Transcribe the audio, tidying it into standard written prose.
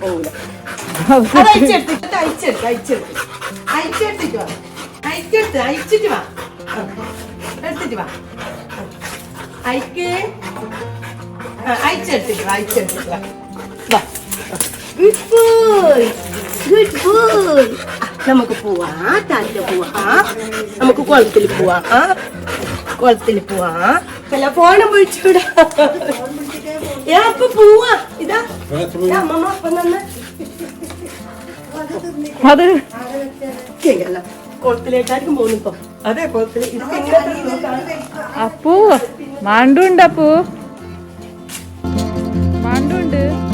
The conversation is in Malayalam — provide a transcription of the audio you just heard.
പോവില്ല അയച്ചെടുത്തിട്ട് വാ എടുത്തിട്ട് വാ അയച്ചെടുത്തിട്ട് വാ ഗുഡ് ബോയ് നമുക്ക് പോവാ താറ്റ പോവാ നമുക്ക് കുളത്തിൽ പോവാ അല്ല ഫോണും വിളിച്ചൂടാ അപ്പൊ പോവാ ഇതാ അമ്മമ്മ അപ്പം തന്നെ അത് കുളത്തിലേക്കായിരിക്കും പോകുന്നിപ്പോ അതെ കുളത്തിൽ അപ്പൂ മാണ്ടുണ്ട് അപ്പൂ മാണ്ടുണ്ട്